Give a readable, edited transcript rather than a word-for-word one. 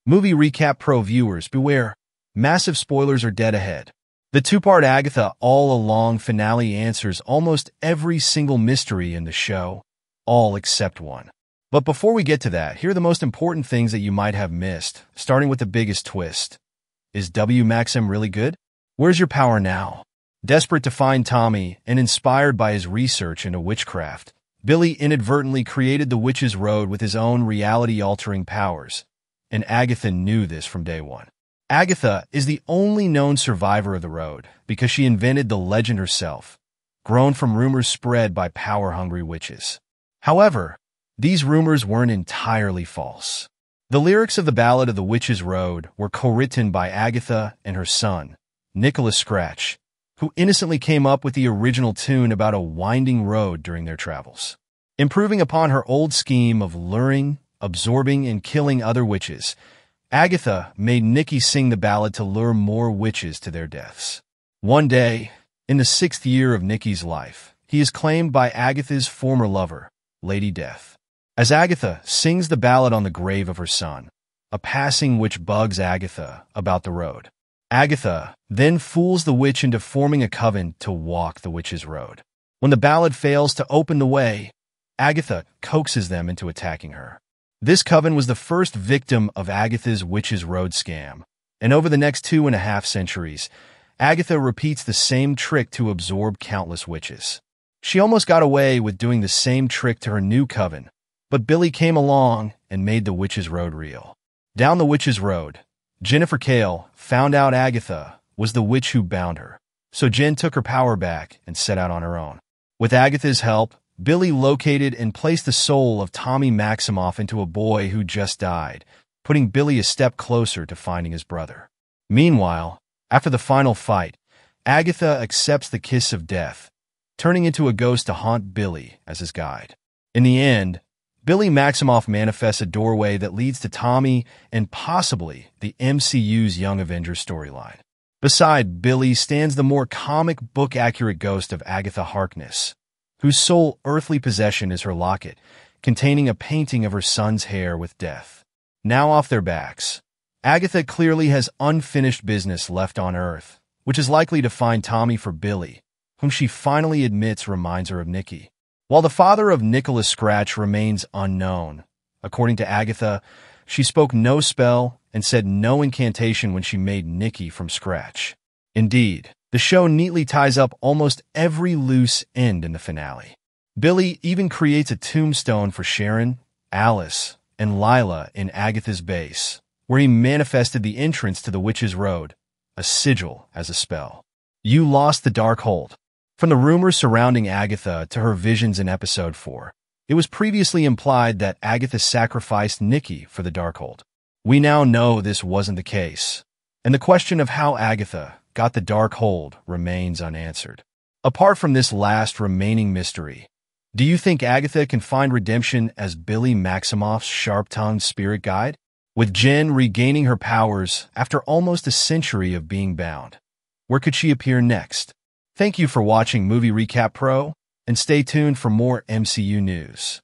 Movie Recap Pro viewers, beware. Massive spoilers are dead ahead. The two-part Agatha All Along finale answers almost every single mystery in the show, all except one. But before we get to that, here are the most important things that you might have missed, starting with the biggest twist. Is W. Maxim really good? Where's your power now? Desperate to find Tommy and inspired by his research into witchcraft, Billy inadvertently created the Witch's Road with his own reality-altering powers, and Agatha knew this from day one. Agatha is the only known survivor of the road because she invented the legend herself, grown from rumors spread by power-hungry witches. However, these rumors weren't entirely false. The lyrics of the Ballad of the Witch's Road were co-written by Agatha and her son, Nicholas Scratch, who innocently came up with the original tune about a winding road during their travels. Improving upon her old scheme of luring, absorbing, and killing other witches, Agatha made Nicky sing the ballad to lure more witches to their deaths. One day, in the 6th year of Nicky's life, he is claimed by Agatha's former lover, Lady Death. As Agatha sings the ballad on the grave of her son, a passing witch bugs Agatha about the road. Agatha then fools the witch into forming a coven to walk the witch's road. When the ballad fails to open the way, Agatha coaxes them into attacking her. This coven was the first victim of Agatha's Witch's Road scam, and over the next 2.5 centuries, Agatha repeats the same trick to absorb countless witches. She almost got away with doing the same trick to her new coven, but Billy came along and made the Witch's Road real. Down the Witch's Road, Jennifer Kale found out Agatha was the witch who bound her, so Jen took her power back and set out on her own. With Agatha's help, Billy located and placed the soul of Tommy Maximoff into a boy who just died, putting Billy a step closer to finding his brother. Meanwhile, after the final fight, Agatha accepts the kiss of death, turning into a ghost to haunt Billy as his guide. In the end, Billy Maximoff manifests a doorway that leads to Tommy and possibly the MCU's Young Avengers storyline. Beside Billy stands the more comic book-accurate ghost of Agatha Harkness, whose sole earthly possession is her locket, containing a painting of her son's hair with death. Now off their backs, Agatha clearly has unfinished business left on Earth, which is likely to find Tommy for Billy, whom she finally admits reminds her of Nicky. While the father of Nicholas Scratch remains unknown, according to Agatha, she spoke no spell and said no incantation when she made Nicky from scratch. Indeed, the show neatly ties up almost every loose end in the finale. Billy even creates a tombstone for Sharon, Alice, and Lila in Agatha's base, where he manifested the entrance to the Witch's Road, a sigil as a spell. You lost the Darkhold. From the rumors surrounding Agatha to her visions in Episode 4, it was previously implied that Agatha sacrificed Nicky for the Darkhold. We now know this wasn't the case, and the question of how Agatha got the Darkhold remains unanswered. Apart from this last remaining mystery, do you think Agatha can find redemption as Billy Maximoff's sharp-tongued spirit guide? With Jen regaining her powers after almost a century of being bound, where could she appear next? Thank you for watching Movie Recap Pro, and stay tuned for more MCU news.